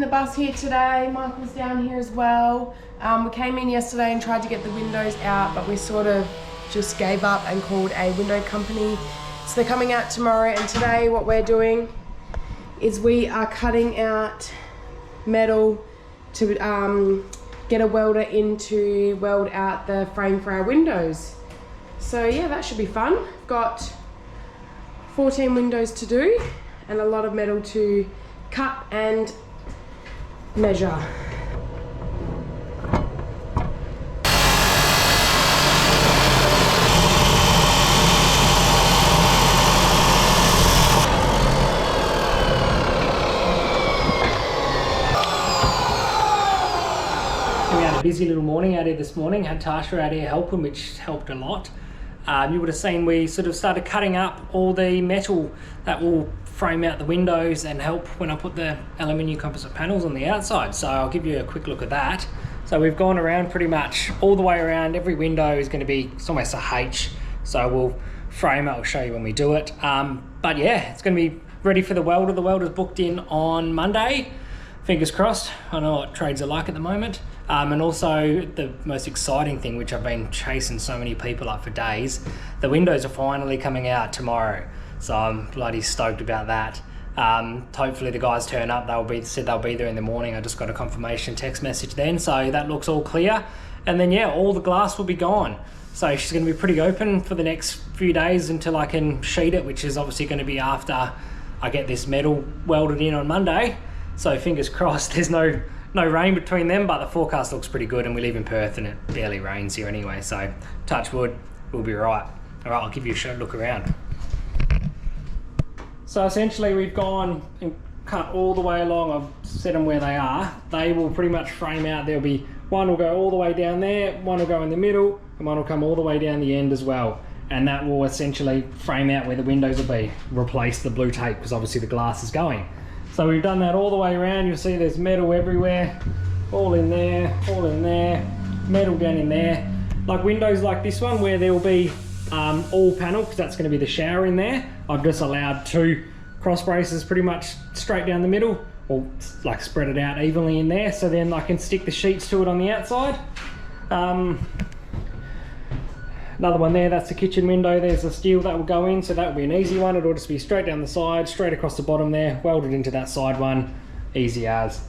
bus here today. Michael's down here as well. We came in yesterday and tried to get the windows out, but we sort of just gave up and called a window company. So they're coming out tomorrow, and today what we're doing is we are cutting out metal to get a welder in to weld out the frame for our windows. So yeah, that should be fun. Got 14 windows to do and a lot of metal to cut and measure. We had a busy little morning out here this morning, had Tasha out here helping, which helped a lot. You would have seen we sort of started cutting up all the metal that will frame out the windows and help when I put the aluminium composite panels on the outside. So I'll give you a quick look at that. So we've gone around pretty much all the way around. Every window is going to be, it's almost a H, so we'll frame it. I'll show you when we do it. But yeah, it's going to be ready for the welder. The welder's booked in on Monday. Fingers crossed. I know what trades are like at the moment. And also the most exciting thing, which I've been chasing so many people up for days, the windows are finally coming out tomorrow. So I'm bloody stoked about that. Hopefully the guys turn up. Said they'll be there in the morning. I just got a confirmation text message then, so that looks all clear. And then yeah, all the glass will be gone. So she's going to be pretty open for the next few days until I can sheet it, which is obviously going to be after I get this metal welded in on Monday. So fingers crossed there's no rain between them, but the forecast looks pretty good, and we live in Perth and it barely rains here anyway, so touch wood, we'll be right. All right, I'll give you a short look around. So essentially we've gone and cut all the way along. I've set them where they are. They will pretty much frame out. There'll be one will go all the way down there, one will go in the middle, and one will come all the way down the end as well. And that will essentially frame out where the windows will be, replace the blue tape, because obviously the glass is going. So we've done that all the way around. You'll see there's metal everywhere, all in there, metal down in there. Like windows like this one where there will be all panel, because that's going to be the shower in there. I've just allowed 2 cross braces pretty much straight down the middle, or like spread it out evenly in there, so then I can stick the sheets to it on the outside. Another one there, that's the kitchen window. There's a steel that will go in, so that will be an easy one. It'll just be straight down the side, straight across the bottom there, welded into that side one, easy as.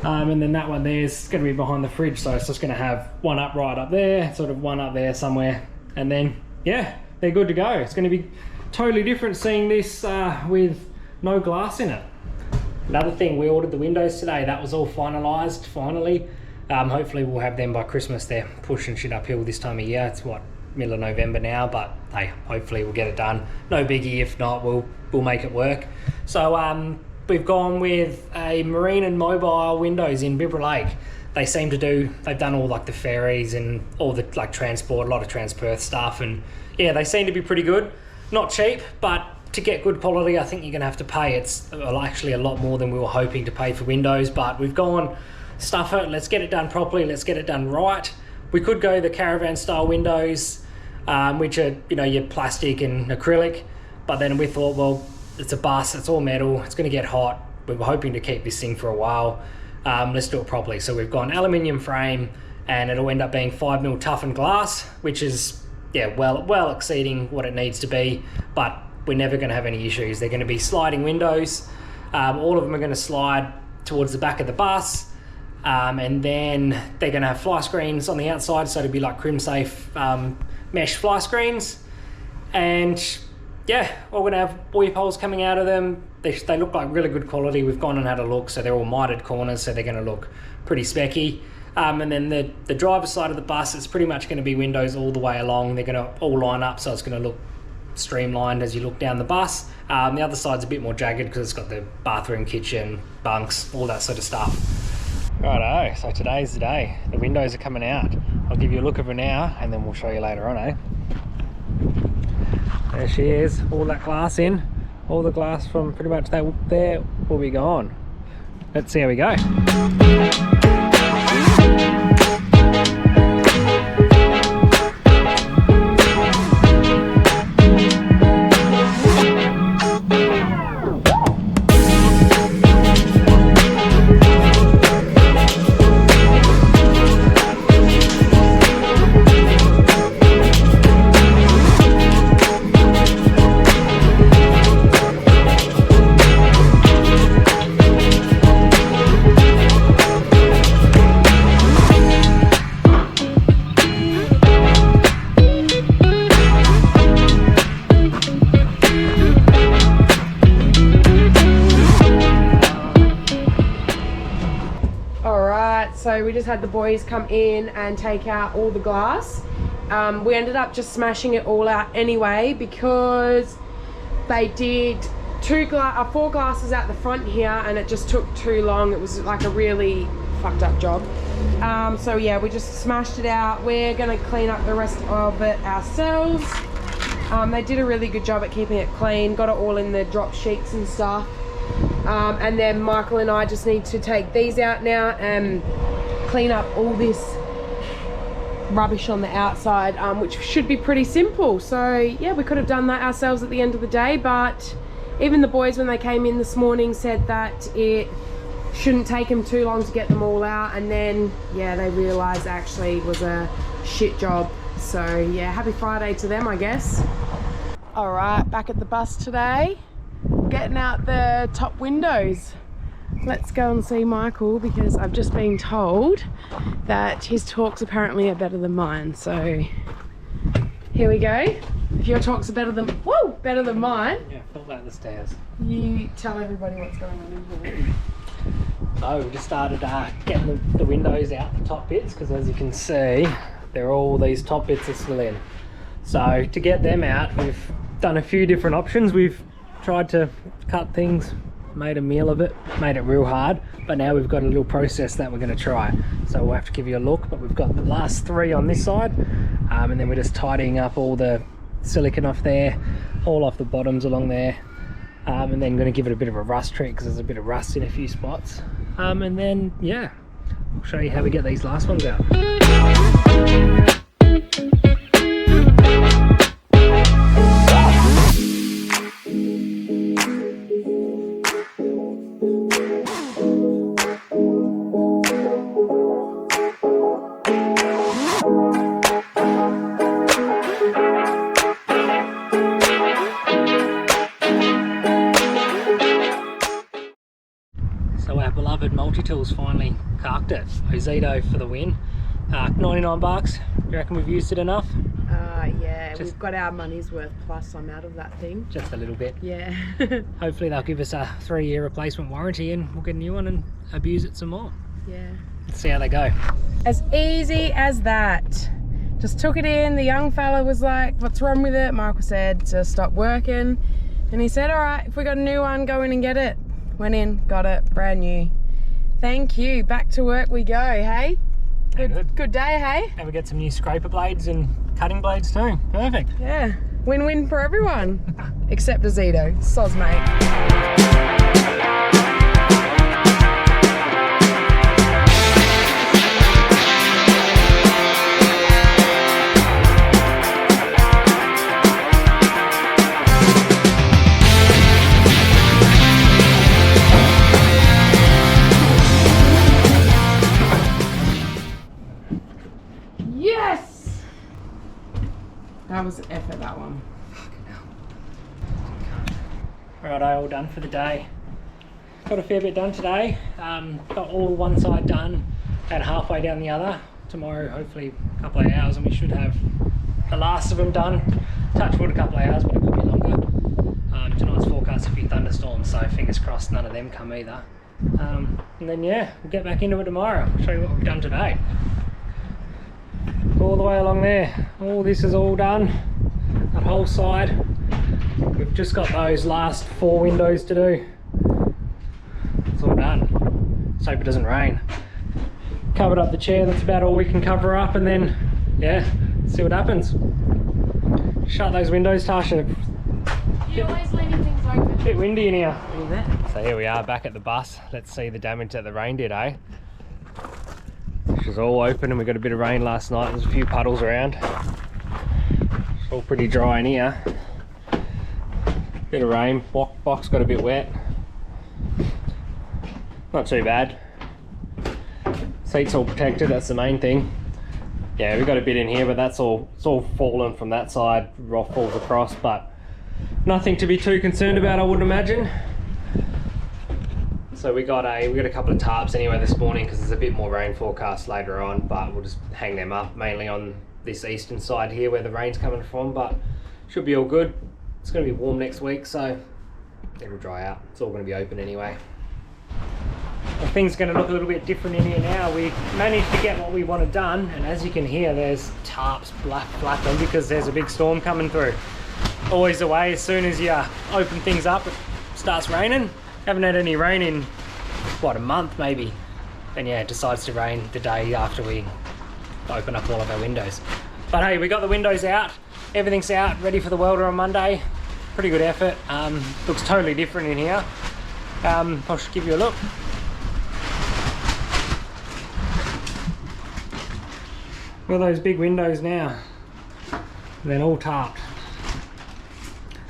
And then that one there's going to be behind the fridge, so it's just going to have one up right up there, sort of one up there somewhere, and then yeah, they're good to go. It's going to be totally different seeing this with no glass in it. Another thing, we ordered the windows today. That was all finalised finally. Hopefully we'll have them by Christmas. They're pushing shit uphill this time of year. It's what, middle of November now, but hey, hopefully we'll get it done. No biggie. If not, we'll make it work. So we've gone with a marine and mobile windows in Bibra Lake. They seem to do, they've done all like the ferries and all the like transport, a lot of Transperth stuff, and yeah, they seem to be pretty good. Not cheap, but to get good quality, I think you're gonna have to pay. It's actually a lot more than we were hoping to pay for windows, but we've gone, stuff it, let's get it done properly, let's get it done right. We could go the caravan style windows, which are, you know, your plastic and acrylic, but then we thought, well, it's a bus, it's all metal, it's going to get hot. We were hoping to keep this thing for a while. Let's do it properly. So we've gone aluminium frame, and it'll end up being 5mm toughened glass, which is yeah, well exceeding what it needs to be, but we're never going to have any issues. They're going to be sliding windows. All of them are going to slide towards the back of the bus. And then they're going to have fly screens on the outside, so it'll be like crim safe mesh fly screens. And yeah, we're going to have buoy poles coming out of them. They look like really good quality. We've gone and had a look, so they're all mitered corners, so they're going to look pretty specky. And then the driver's side of the bus, it's pretty much going to be windows all the way along. They're going to all line up, so it's going to look streamlined as you look down the bus. The other side's a bit more jagged because it's got the bathroom, kitchen, bunks, all that sort of stuff. Righto, so today's the day. The windows are coming out. I'll give you a look of her now, and then we'll show you later on, eh? There she is, all that glass in. All the glass from pretty much that there will be gone. Let's see how we go. so we just had the boys come in and take out all the glass. We ended up just smashing it all out anyway because they did 4 glasses out the front here and it just took too long. It was like a really fucked up job. So yeah, we just smashed it out. We're gonna clean up the rest of it ourselves. They did a really good job at keeping it clean, got it all in the drop sheets and stuff. And then Michael and I just need to take these out now and clean up all this rubbish on the outside, which should be pretty simple. So yeah, we could have done that ourselves at the end of the day, but even the boys when they came in this morning said that it shouldn't take them too long to get them all out, and then yeah, they realized actually it was a shit job. So yeah, happy Friday to them, I guess. All right, back at the bus today, getting out the top windows. Let's go and see Michael because I've just been told that his talks apparently are better than mine. So here we go. If your talks are better than mine, yeah, fall down the stairs. You tell everybody what's going on in here. So we just started getting the windows out, the top bits, because as you can see, all these top bits are still in. So to get them out, we've done a few different options. We've tried to cut things, made a meal of it, made it real hard, but now we've got a little process that we're going to try. So we'll have to give you a look, but we've got the last 3 on this side, and then we're just tidying up all the silicone off there, all off the bottoms along there, and then going to give it a bit of a rust treat because there's a bit of rust in a few spots, and then yeah, I'll show you how we get these last ones out. So our beloved multi-tool's finally carked it. Ozito for the win. 99 bucks. Do you reckon we've used it enough? Yeah, we've got our money's worth plus I'm out of that thing. Just a little bit. Yeah. Hopefully they'll give us a 3-year replacement warranty and we'll get a new one and abuse it some more. Yeah. Let's see how they go. As easy as that. Just took it in. The young fella was like, what's wrong with it? Michael said to stop working. And he said, all right, if we got a new one, go in and get it. Went in, got it, brand new. Thank you. Back to work we go, hey? Good day, hey? And we get some new scraper blades and cutting blades too. Perfect. Yeah. Win-win for everyone. Except Azito. Soz, mate. Yes! That was an effort, that one. Alright, all done for the day. Got a fair bit done today. Got all one side done, about halfway down the other. Tomorrow, hopefully a couple of hours, and we should have the last of them done. Touch wood, a couple of hours, but it could be longer. Tonight's forecast a few thunderstorms, so fingers crossed none of them come either. And then yeah, we'll get back into it tomorrow. I'll show you what we've done today. All the way along there, all this is all done, that whole side. We've just got those last 4 windows to do. It's all done. Let's hope it doesn't rain. Covered up the chair, that's about all we can cover up, and then yeah, see what happens. Shut those windows, Tasha. You're always leaving things open. A bit windy in here. So here we are back at the bus. Let's see the damage that the rain did, eh? Which is all open, and we got a bit of rain last night. There's a few puddles around. It's all pretty dry in here. Bit of rain. Box got a bit wet. Not too bad. Seats all protected. That's the main thing. Yeah, we got a bit in here, but it's all fallen from that side. Rock falls across, but nothing to be too concerned about, I wouldn't imagine. So we got a couple of tarps anyway this morning because there's a bit more rain forecast later on, but we'll just hang them up mainly on this eastern side here where the rain's coming from, but should be all good. It's going to be warm next week, so it'll dry out. It's all going to be open anyway. Well, things are going to look a little bit different in here now. We managed to get what we wanted done, and as you can hear, there's tarps flapping because there's a big storm coming through. Always the way, as soon as you open things up, it starts raining. Haven't had any rain in, what, a month maybe. Then yeah, it decides to rain the day after we open up all of our windows. But hey, we got the windows out, everything's out, ready for the welder on Monday. Pretty good effort. Looks totally different in here. I'll just give you a look. Look at those big windows now. They're all tarped.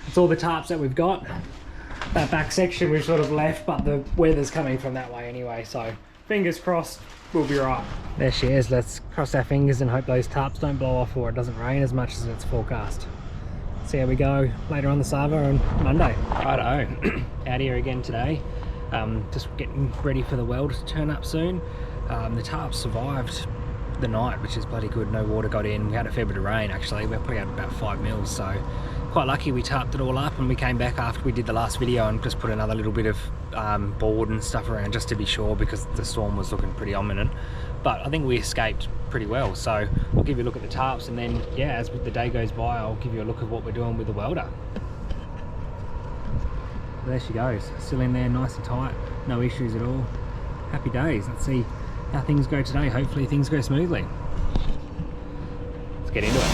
It's all the tarps that we've got. That back section we've sort of left, but the weather's coming from that way anyway, so fingers crossed we'll be right. There she is. Let's cross our fingers and hope those tarps don't blow off or it doesn't rain as much as it's forecast. See how we go later on the Sava on Monday. Righto, out here again today. Just getting ready for the weld to turn up soon. The tarp survived the night, which is bloody good. No water got in. We had a fair bit of rain actually. We probably had about 5 mils, so quite lucky we tarped it all up, and we came back after we did the last video and just put another little bit of board and stuff around just to be sure, because the storm was looking pretty imminent. But I think we escaped pretty well, so I'll give you a look at the tarps, and then yeah, as the day goes by I'll give you a look at what we're doing with the welder. There she goes, still in there nice and tight, no issues at all. Happy days. Let's see how things go today. Hopefully things go smoothly. Let's get into it.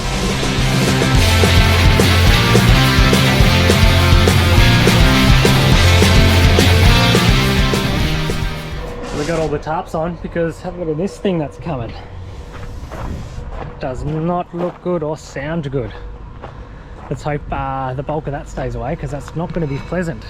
We got all the tarps on because have a look at this thing that's coming. It does not look good or sound good. Let's hope the bulk of that stays away, because that's not going to be pleasant.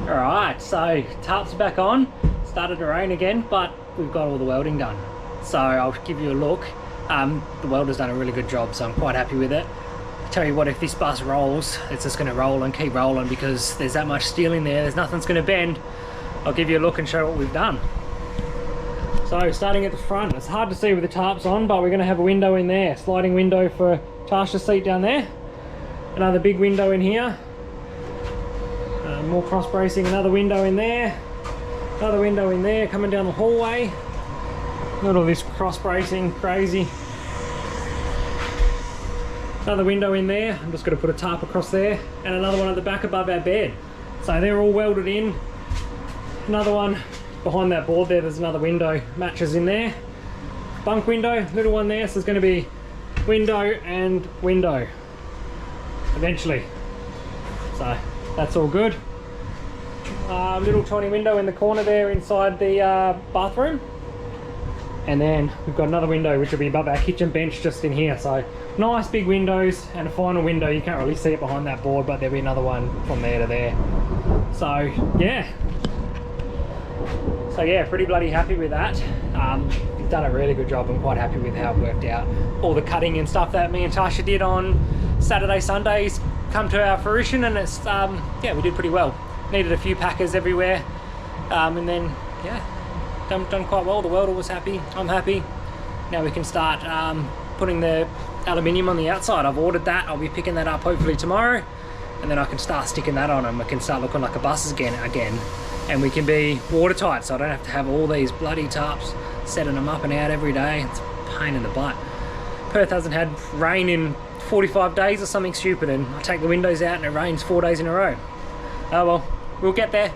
Alright, so tarps are back on. Started to rain again, but we've got all the welding done. So I'll give you a look. The welder's done a really good job, so I'm quite happy with it. Tell you what, if this bus rolls, it's just going to roll and keep rolling because there's that much steel in there, there's nothing's going to bend. I'll give you a look and show what we've done. So starting at the front, it's hard to see with the tarps on, but we're going to have a window in there, sliding window for Tasha's seat down there, another big window in here, more cross bracing, another window in there, another window in there coming down the hallway. Look at all this cross bracing, crazy. Another window in there, I'm just going to put a tarp across there, and another one at the back above our bed. So they're all welded in. Another one behind that board there's another window, matches in there. Bunk window, little one there, so there's going to be window and window eventually. So that's all good. Little tiny window in the corner there inside the bathroom. And then we've got another window which will be above our kitchen bench just in here. So nice big windows and a final window. You can't really see it behind that board, but there'll be another one from there to there. So yeah. Pretty bloody happy with that. We've done a really good job. I'm quite happy with how it worked out. All the cutting and stuff that me and Tasha did on Saturday, Sundays come to our fruition, and it's yeah, we did pretty well. Needed a few packers everywhere, and then yeah, done quite well. The welder was happy, I'm happy. Now we can start putting the aluminium on the outside. I've ordered that. I'll be picking that up hopefully tomorrow, and then I can start sticking that on and we can start looking like a bus again, and we can be watertight, so I don't have to have all these bloody tarps setting them up and out every day. It's a pain in the butt. Perth hasn't had rain in 45 days or something stupid, and I take the windows out and it rains 4 days in a row. Oh well, we'll get there.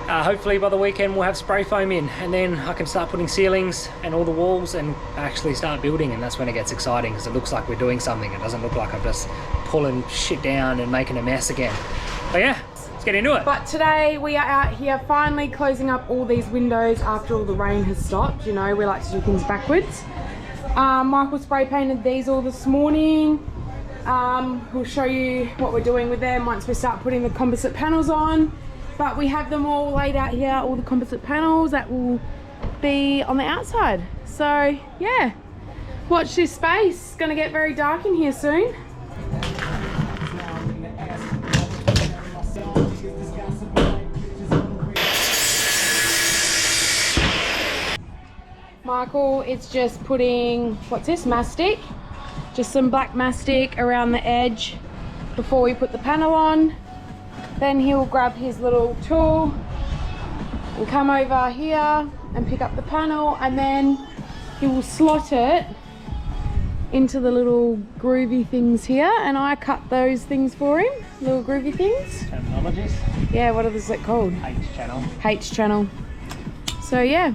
Hopefully by the weekend we'll have spray foam in, and then I can start putting ceilings and all the walls and actually start building, and that's when it gets exciting, because it looks like we're doing something. It doesn't look like I'm just pulling shit down and making a mess again. But yeah, let's get into it. But today we are out here finally closing up all these windows after all the rain has stopped. You know, we like to do things backwards. Michael spray painted these all this morning. We'll show you what we're doing with them once we start putting the composite panels on. But we have them all laid out here, all the composite panels that will be on the outside. So yeah, watch this space. It's gonna get very dark in here soon. Michael is just putting, what's this, mastic? Just some black mastic around the edge before we put the panel on. Then he'll grab his little tool and come over here and pick up the panel, and then he will slot it into the little groovy things here, and I cut those things for him, little groovy things. Terminologies? Yeah, what is it called? H channel. H channel. So yeah.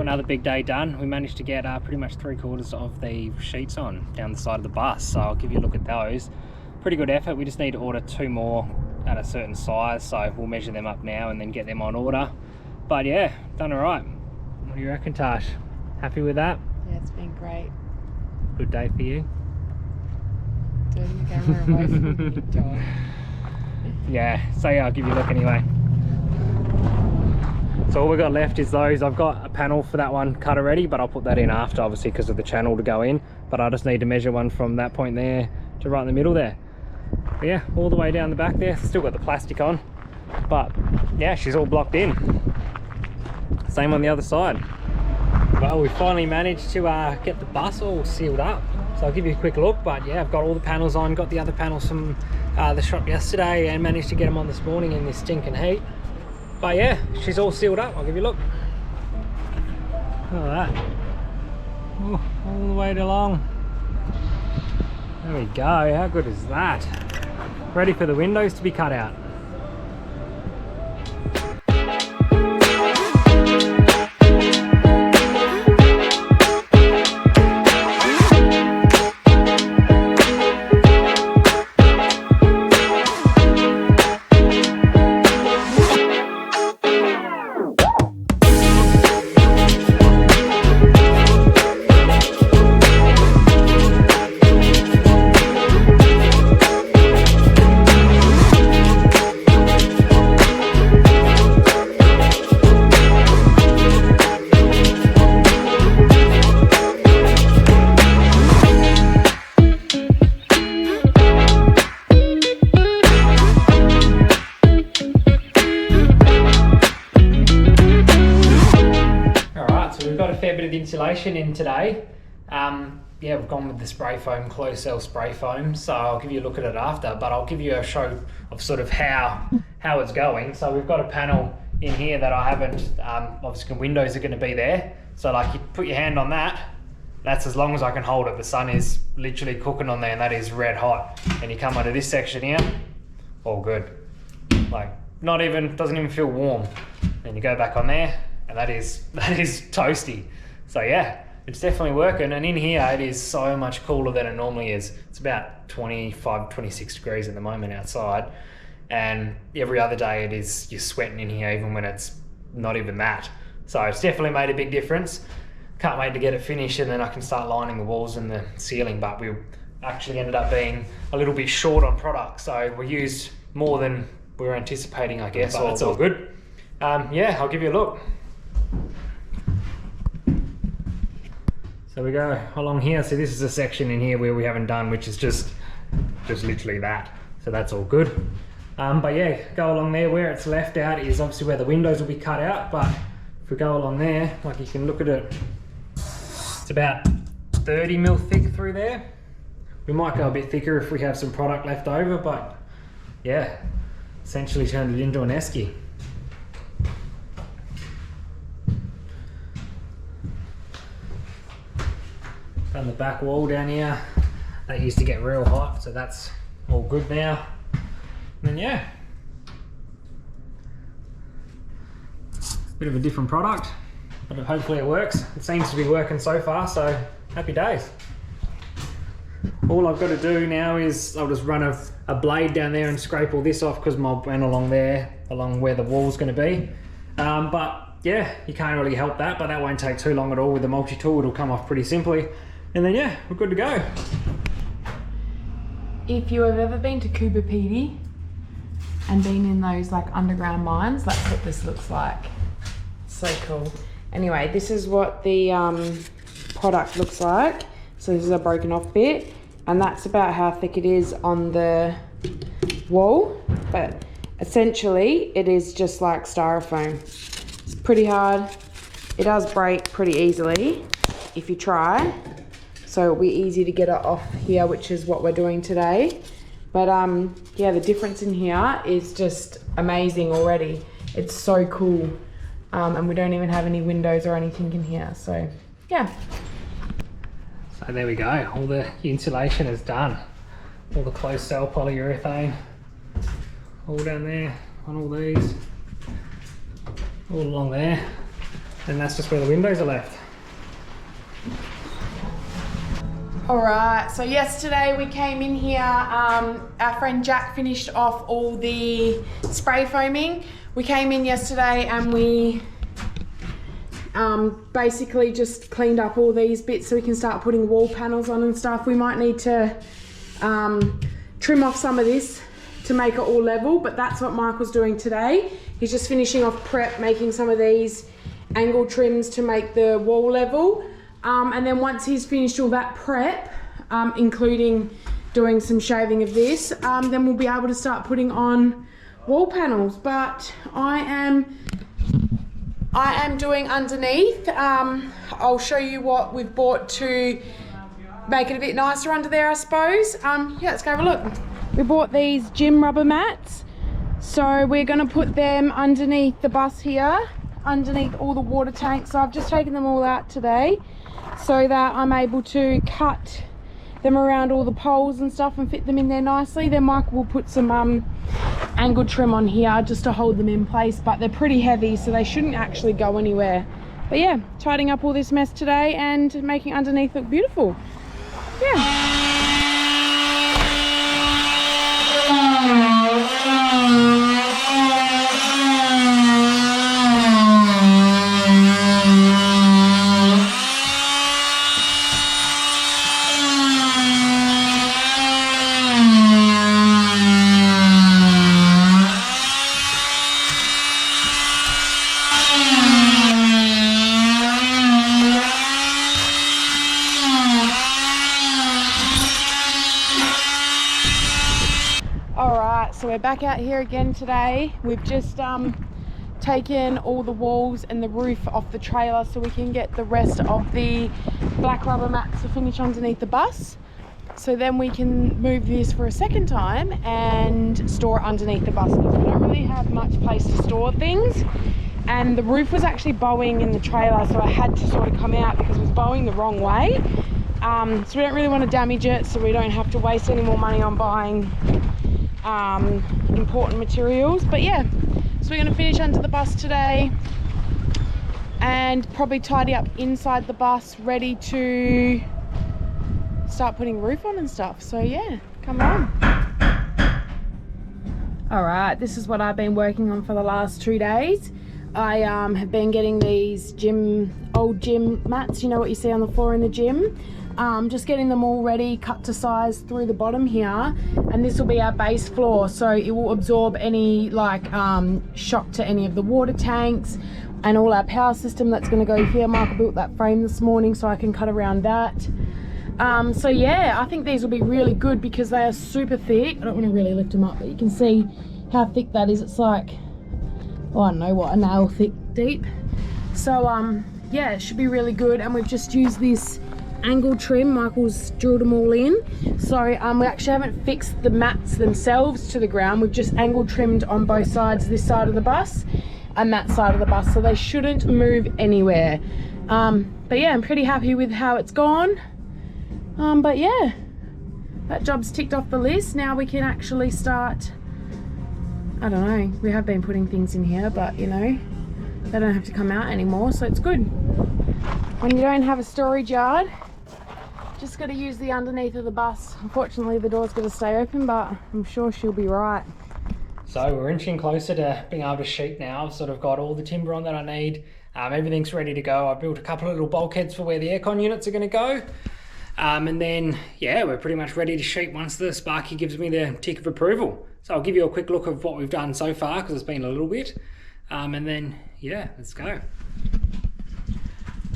Another big day done. We managed to get pretty much 3/4 of the sheets on down the side of the bus, so I'll give you a look at those. Pretty good effort. We just need to order 2 more at a certain size, so we'll measure them up now and then get them on order. But yeah, done all right. What do you reckon, Tash? Happy with that? Yeah, it's been great. Good day for you? Turning the camera away from me, dog. Yeah, so yeah, I'll give you a look anyway. So all we've got left is those. I've got a panel for that one cut already, but I'll put that in after, obviously, because of the channel to go in. But I just need to measure one from that point there to right in the middle there. But yeah, all the way down the back there. Still got the plastic on, but yeah, she's all blocked in. Same on the other side. Well, we finally managed to get the bus all sealed up. So I'll give you a quick look, but yeah, I've got all the panels on, got the other panels from the shop yesterday, and managed to get them on this morning in this stinking heat. But yeah, she's all sealed up. I'll give you a look. Look at that. Oh, all the way along. There we go. How good is that? Ready for the windows to be cut out. Insulation in today. Yeah, we've gone with the spray foam, closed cell spray foam, so I'll give you a look at it after, but I'll give you a show of sort of how it's going. So we've got a panel in here that I haven't, obviously windows are going to be there, so like you put your hand on that, that's as long as I can hold it. The sun is literally cooking on there and that is red hot, and you come under this section here, all good, like not even, doesn't even feel warm, and you go back on there and that is toasty. So yeah, it's definitely working, and in here it is so much cooler than it normally is. It's about 25, 26 degrees at the moment outside, and every other day it is, you're sweating in here even when it's not even that. So it's definitely made a big difference. Can't wait to get it finished, and then I can start lining the walls and the ceiling, but we actually ended up being a little bit short on product, so we used more than we were anticipating, I guess, but it's all good. Yeah, I'll give you a look. So we go along here. So this is a section in here where we haven't done, which is just literally that. So that's all good. But yeah, go along there. Where it's left out is obviously where the windows will be cut out. But if we go along there, like you can look at it, it's about 30 mil thick through there. We might go a bit thicker if we have some product left over, but yeah, essentially turned it into an esky. Done the back wall down here, that used to get real hot, so that's all good now. And then yeah, bit of a different product, but hopefully it works. It seems to be working so far, so happy days. All I've got to do now is I'll just run a blade down there and scrape all this off, because my went along there, along where the wall's going to be. But yeah, you can't really help that, but that won't take too long at all. With the multi-tool, it'll come off pretty simply. And then yeah, we're good to go. If you have ever been to Coober Pedy and been in those like underground mines, that's what this looks like. So cool. Anyway, this is what the product looks like. So this is a broken off bit, and that's about how thick it is on the wall, but essentially it is just like styrofoam. It's pretty hard. It does break pretty easily if you try, so it'll be easy to get it off here, which is what we're doing today. But yeah, the difference in here is just amazing already. It's so cool. And we don't even have any windows or anything in here, so yeah. So there we go, all the insulation is done. All the closed cell polyurethane, all down there on all these, all along there. And that's just where the windows are left. Alright, so yesterday we came in here, our friend Jack finished off all the spray foaming. We came in yesterday and we basically just cleaned up all these bits so we can start putting wall panels on and stuff. We might need to trim off some of this to make it all level, but that's what Mike was doing today. He's just finishing off prep, making some of these angle trims to make the wall level. And then once he's finished all that prep, including doing some shaving of this, then we'll be able to start putting on wall panels. But I am doing underneath. I'll show you what we've bought to make it a bit nicer under there, I suppose. Yeah, let's go have a look. We bought these gym rubber mats, so we're gonna put them underneath the bus here, underneath all the water tanks. So I've just taken them all out today so that I'm able to cut them around all the poles and stuff and fit them in there nicely. Then Mike will put some angle trim on here just to hold them in place, but they're pretty heavy so they shouldn't actually go anywhere. But yeah, tidying up all this mess today and making underneath look beautiful. Yeah. So we're back out here again today. We've just taken all the walls and the roof off the trailer so we can get the rest of the black rubber mats to finish underneath the bus. So then we can move this for a second time and store it underneath the bus, because we don't really have much place to store things. And the roof was actually bowing in the trailer, so I had to sort of come out because it was bowing the wrong way. So we don't really want to damage it, so we don't have to waste any more money on buying important materials. But yeah, so we're going to finish under the bus today and probably tidy up inside the bus, ready to start putting roof on and stuff. So yeah, come on. All right, this is what I've been working on for the last 2 days. I have been getting these old gym mats, you know what you see on the floor in the gym. Just getting them all ready, cut to size through the bottom here, and this will be our base floor, so it will absorb any shock to any of the water tanks and all our power system that's going to go here. Michael built that frame this morning so I can cut around that. So yeah, I think these will be really good because they are super thick. I don't want to really lift them up, but you can see how thick that is. It's like, oh, I don't know what, a nail thick deep. So yeah, it should be really good. And we've just used this angle trim. Michael's drilled them all in, so we actually haven't fixed the mats themselves to the ground. We've just angle trimmed on both sides, this side of the bus and that side of the bus, so they shouldn't move anywhere. But yeah, I'm pretty happy with how it's gone. But yeah, that job's ticked off the list. Now we can actually start, I don't know, we have been putting things in here, but you know, they don't have to come out anymore, so it's good. When you don't have a storage yard, just got to use the underneath of the bus. Unfortunately, the door's got to stay open, but I'm sure she'll be right. So we're inching closer to being able to sheet now. I've sort of got all the timber on that I need. Everything's ready to go. I've built a couple of little bulkheads for where the aircon units are going to go. And then, yeah, we're pretty much ready to sheet once the Sparky gives me the tick of approval. So I'll give you a quick look of what we've done so far, because it's been a little bit. And then, yeah, let's go.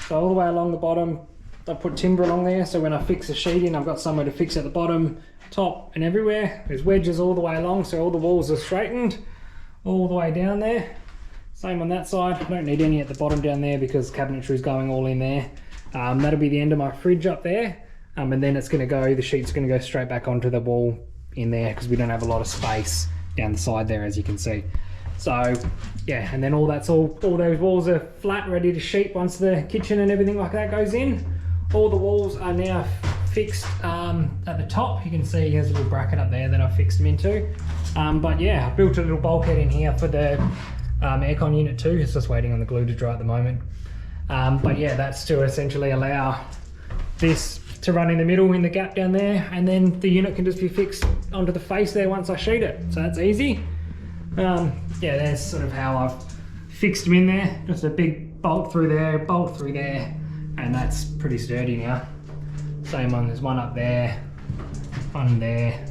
So all the way along the bottom, I put timber along there, so when I fix the sheet in, I've got somewhere to fix at the bottom, top and everywhere. There's wedges all the way along, so all the walls are straightened all the way down there. Same on that side. I don't need any at the bottom down there because cabinetry is going all in there. That'll be the end of my fridge up there. And then it's going to go, the sheet's going to go straight back onto the wall in there because we don't have a lot of space down the side there, as you can see. So yeah, and then all those walls are flat, ready to sheet once the kitchen and everything like that goes in. All the walls are now fixed at the top. You can see there's a little bracket up there that I fixed them into. But yeah, I built a little bulkhead in here for the aircon unit too. It's just waiting on the glue to dry at the moment. But yeah, that's to essentially allow this to run in the middle in the gap down there, and then the unit can just be fixed onto the face there once I sheet it. So that's easy. Yeah, that's sort of how I've fixed them in there. Just a big bolt through there, and that's pretty sturdy now. Same one, there's one up there, one there,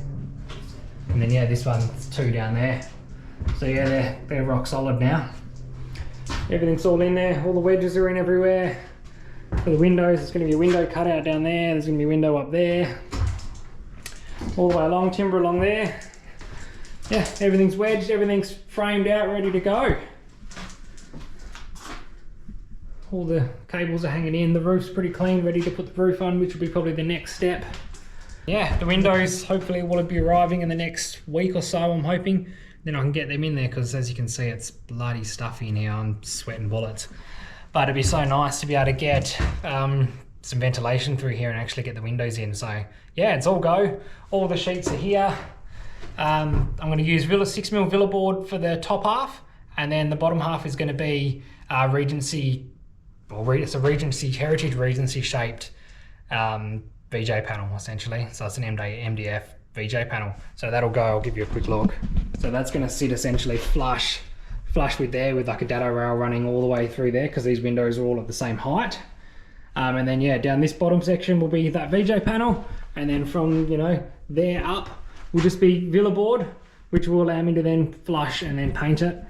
and then yeah, this one's 2 down there. So yeah, they're rock solid now. Everything's all in there, all the wedges are in everywhere. For the windows, there's going to be a window cut out down there, there's going to be a window up there. All the way along, timber along there. Yeah, everything's wedged, everything's framed out, ready to go. All the cables are hanging in, the roof's pretty clean, ready to put the roof on, which will be probably the next step. Yeah, the windows hopefully will be arriving in the next week or so, I'm hoping. Then I can get them in there because as you can see, it's bloody stuffy now. I'm sweating bullets. But it'd be so nice to be able to get some ventilation through here and actually get the windows in. So yeah, it's all go. All the sheets are here. I'm going to use 6mm Villa board for the top half, and then the bottom half is going to be Regency, or it's a Regency, Heritage Regency shaped VJ panel essentially. So it's an MDF VJ panel. So that'll go, I'll give you a quick look. So that's going to sit essentially flush with there, with like a dado rail running all the way through there because these windows are all at the same height. And then yeah, down this bottom section will be that VJ panel, and then from, you know, there up will just be Villa board, which will allow me to then flush and then paint it.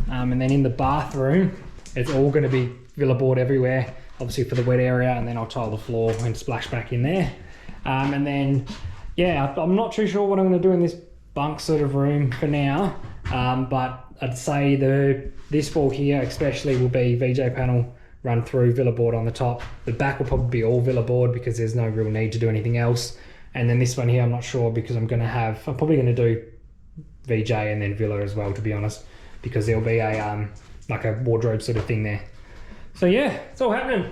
And then in the bathroom, it's all going to be Villa board everywhere, obviously for the wet area, and then I'll tile the floor and splash back in there. And then yeah, I'm not too sure what I'm going to do in this bunk sort of room for now, but I'd say this wall here especially will be VJ panel run through, Villa board on the top. The back will probably be all Villa board because there's no real need to do anything else. And then this one here, I'm not sure because I'm probably going to do VJ and then Villa as well, to be honest, because there'll be a like a wardrobe sort of thing there. So yeah, it's all happening.